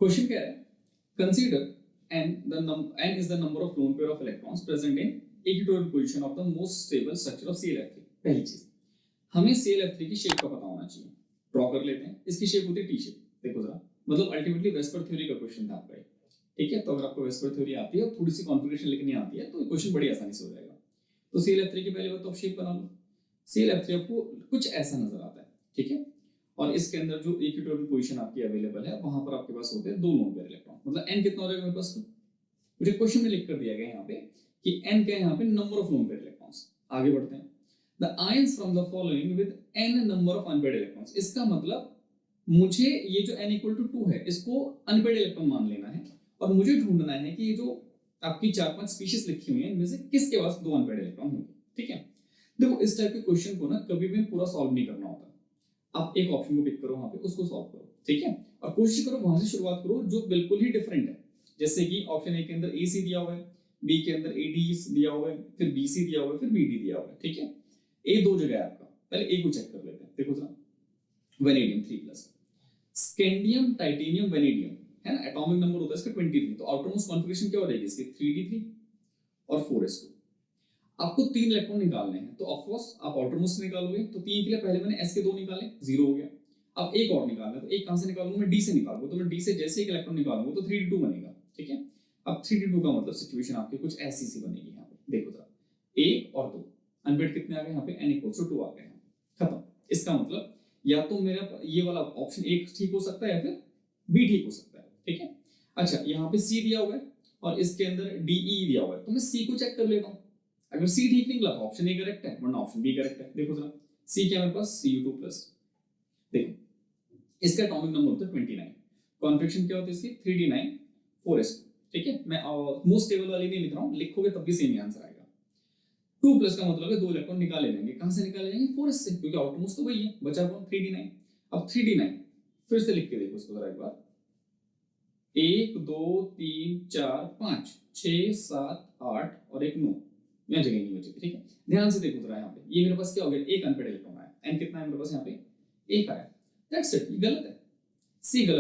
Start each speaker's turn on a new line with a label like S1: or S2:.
S1: Question कह रहा है consider n is the number of lone pair of electrons present in equatorial position of the most stable structure of ClF3। पहली चीज हमें ClF3 की shape का पता होना चाहिए। ड्रॉ कर लेते हैं। इसकी शेप होती है टी शेप। देखो जरा, मतलब अल्टीमेटली वेस्पर थ्योरी का क्वेश्चन था आपका, ठीक है। तो अगर आपको वेस्पर थ्योरी आती है, थोड़ी सी कॉन्फ़िगरेशन लिखनी आती है, तो क्वेश्चन बड़ी आसानी से हो जाएगा। तो ClF3 की पहले बात तो आप शेप बना लो। ClF3 आपको कुछ ऐसा नजर आता है, ठीक है। और इसके अंदर जो इक्विटोरियल पोजीशन आपकी अवेलेबल है, वहां पर आपके पास होते हैं दो लोन पेयर इलेक्ट्रॉन। मतलब n कितना हो जाएगा मेरे पास? मुझे क्वेश्चन में लिख कर दिया गया यहाँ पे कि n क्या है, यहाँ पे number of lone pair electrons. आगे बढ़ते हैं। The ions from the following with n number of unpaired electrons. इसका मतलब मुझे ये जो n इक्वल टू 2 है, इसको अनपेयर्ड इलेक्ट्रॉन मान लेना है और मुझे ढूंढना है कि ये जो आपकी 4-5 स्पीशीज लिखी हुई है, इनमें से किसके पास दो अनपेयर्ड इलेक्ट्रॉन होंगे, ठीक है। देखो, इस टाइप के क्वेश्चन को ना कभी भी पूरा सॉल्व नहीं करना होता। आप एक ऑप्शन को पिक करो, वहां पे उसको सॉल्व करो, ठीक है। और कोशिश करो वहां से शुरुआत करो जो बिल्कुल ही डिफरेंट है। जैसे कि ऑप्शन ए के अंदर AC दिया हुआ है, बी के अंदर AD दिया हुआ है, फिर BC दिया हुआ है, फिर BD दिया हुआ है, ठीक है। ए दो जगह है आपका, पहले ए को चेक कर लेते हैं। देखो जरा, वेनेडियम 3+, स्कैंडियम टाइटेनियम वेनेडियम है ना, एटॉमिक नंबर होता है इसका 23। तो आउटरमोस्ट कॉन्फ़िगरेशन क्या हो जाएगी इसकी? 3D3 और 4s2। आपको 3 इलेक्ट्रॉन निकालने हैं, तो ऑफ कोर्स आप आउटरमोस्ट निकालोगे। तो 3 के लिए पहले मैंने s के 2 निकाले, 0 हो गया। अब एक और निकालना है, तो एक कहां से निकालूंगा? मैं D से निकालूंगा। तो मैं D से जैसे एक इलेक्ट्रॉन निकालूंगा तो 3D2 बनेगा, ठीक है। अब 3D2 का मतलब सिचुएशन आपकी कुछ ऐसी सी बनेगी। यहाँ पे देखो जरा, 1 और 2 अनपेयर्ड कितने आ गए? यहाँ पे n = 2 आ गए, खत्म। इसका मतलब या तो मेरा ये वाला ऑप्शन 1 ठीक हो सकता है या फिर B ठीक हो सकता है, ठीक है। अच्छा, यहाँ पे C दिया हुआ है और इसके अंदर DE दिया हुआ है, तो मैं C को चेक कर लेता हूँ। अगर C ठीक निकला तो ऑप्शन A करेक्ट है, वरना ऑप्शन B करेक्ट है। देखो जरा, C क्या है मेरे पास? Cu2+। देखो, इसका एटॉमिक नंबर होता है 29। कॉन्फ़िगरेशन क्या होती है इसकी? 3D9 4s2, ठीक है। मैं मोस्ट स्टेबल वाली नहीं लिख रहा हूँ, लिखोगे तब भी सेम ही आंसर आएगा। 2+ का मतलब है 2 इलेक्ट्रॉन निकाले जाएंगे। कहां से निकाले जाएंगे? 4s से, क्योंकि आउटमोस्ट तो वही है, बचा कौन? 3D9। अब 3D9 फिर से लिख के देखो इसको जरा एक बार। 1 2 3 4 5 6 7 8 और एक 9, यहाँ जगह नहीं बची, ठीक है। ध्यान से देखो जरा, यहाँ पे ये मेरे पास क्या हो गया? एक अनपेयर्ड इलेक्ट्रॉन आया। n कितना है मेरे पास? यहाँ पे 1 आया। That's it. ये गलत है, C गलत